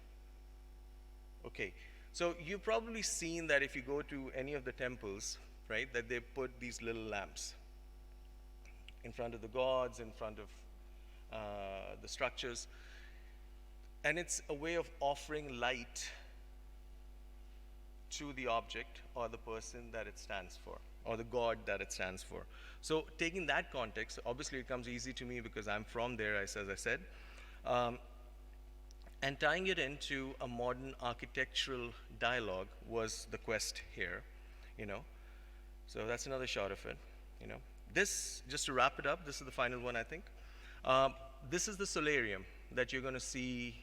Okay, so you've probably seen that if you go to any of the temples, right, that they put these little lamps in front of the gods, in front of the structures. And it's a way of offering light to the object or the person that it stands for, or the god that it stands for. So taking that context, obviously it comes easy to me because I'm from there, as I said, and tying it into a modern architectural dialogue was the quest here, So that's another shot of it, This, just to wrap it up, this is the final one, I think. This is the solarium that you're going to see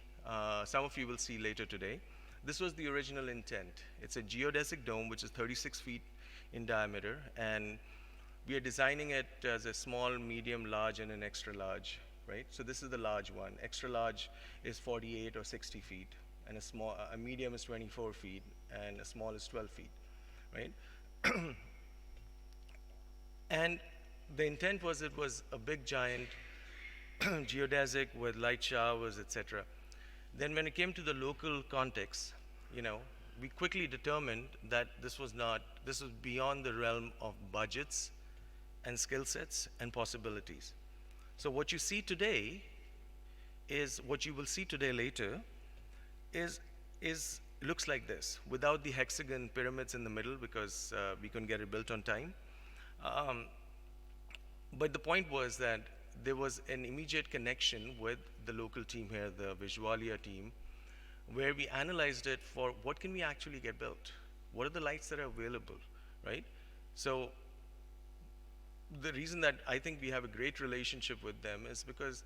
some of you will see later today. This was the original intent. It's a geodesic dome, which is 36 feet in diameter, and we are designing it as a small, medium, large, and an extra large, right? So this is the large one. Extra large is 48 or 60 feet, and a medium is 24 feet, and a small is 12 feet, right? And the intent was it was a big, giant geodesic with light showers, etc. Then when it came to the local context, we quickly determined that this was beyond the realm of budgets and skill sets and possibilities. So what you see today is what you will see today later is looks like this, without the hexagon pyramids in the middle, because we couldn't get it built on time. But the point was that there was an immediate connection with the local team here, the Visualia team, where we analyzed it for what can we actually get built? What are the lights that are available, right? So the reason that I think we have a great relationship with them is because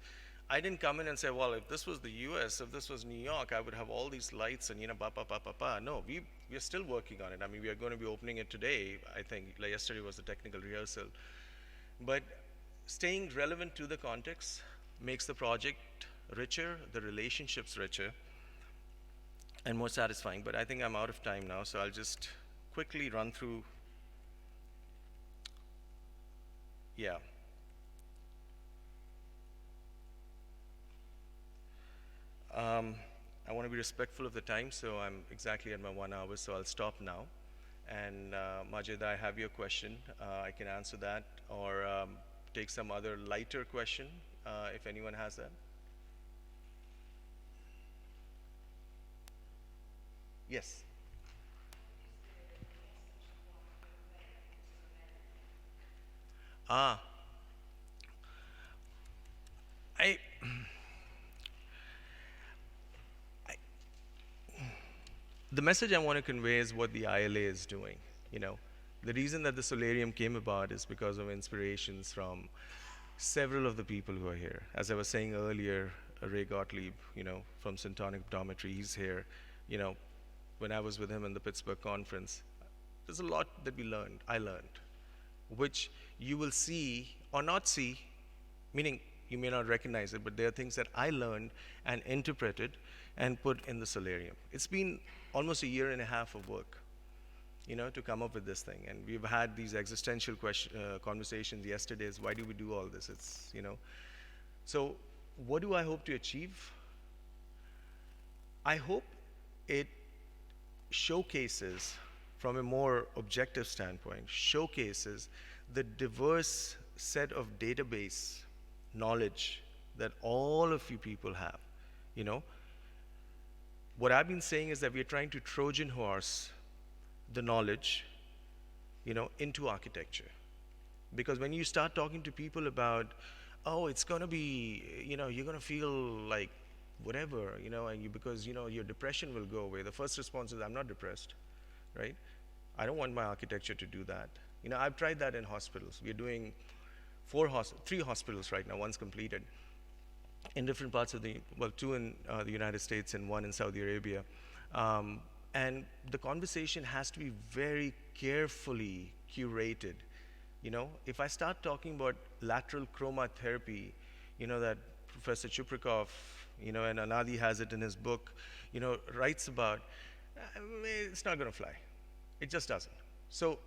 I didn't come in and say, well, if this was the US, if this was New York, I would have all these lights and, No, we are still working on it. I mean, we are going to be opening it today. I think like yesterday was the technical rehearsal. But staying relevant to the context makes the project richer, the relationships richer, and more satisfying. But I think I'm out of time now, so I'll just quickly run through. Yeah. I want to be respectful of the time, so I'm exactly at my 1 hour, so I'll stop now. And Majid, I have your question. I can answer that, or take some other lighter question, if anyone has that. Yes. Ah, I, the message I want to convey is what the ILA is doing. The reason that the solarium came about is because of inspirations from several of the people who are here. As I was saying earlier, Ray Gottlieb, from Syntonic Optometry, he's here. When I was with him in the Pittsburgh conference, there's a lot that I learned, which you will see or not see, meaning you may not recognize it, but there are things that I learned and interpreted and put in the solarium. It's been almost a year and a half of work, to come up with this thing. And we've had these existential conversations yesterday, is why do we do all this? So what do I hope to achieve? I hope it showcases, from a more objective standpoint, showcases the diverse set of database knowledge that all of you people have. What I've been saying is that we're trying to Trojan horse the knowledge, into architecture. Because when you start talking to people about, oh, it's going to be, you're going to feel like whatever, and because your depression will go away, the first response is, I'm not depressed, right? I don't want my architecture to do that. I've tried that in hospitals. We're doing 3 hospitals right now, one's completed, in different parts of 2 in the United States and 1 in Saudi Arabia. And the conversation has to be very carefully curated. If I start talking about lateral chromotherapy, that Professor Chuprikov, and Anadi has it in his book, writes about, it's not going to fly. It just doesn't. So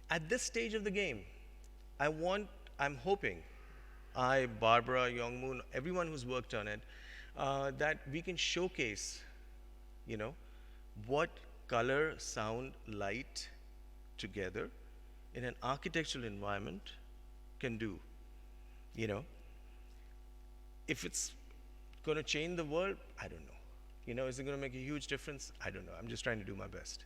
at this stage of the game, I'm hoping, Barbara, Youngmoon, everyone who's worked on it, that we can showcase, what color, sound, light together in an architectural environment can do. If it's going to change the world, I don't know. Is it going to make a huge difference? I don't know. I'm just trying to do my best.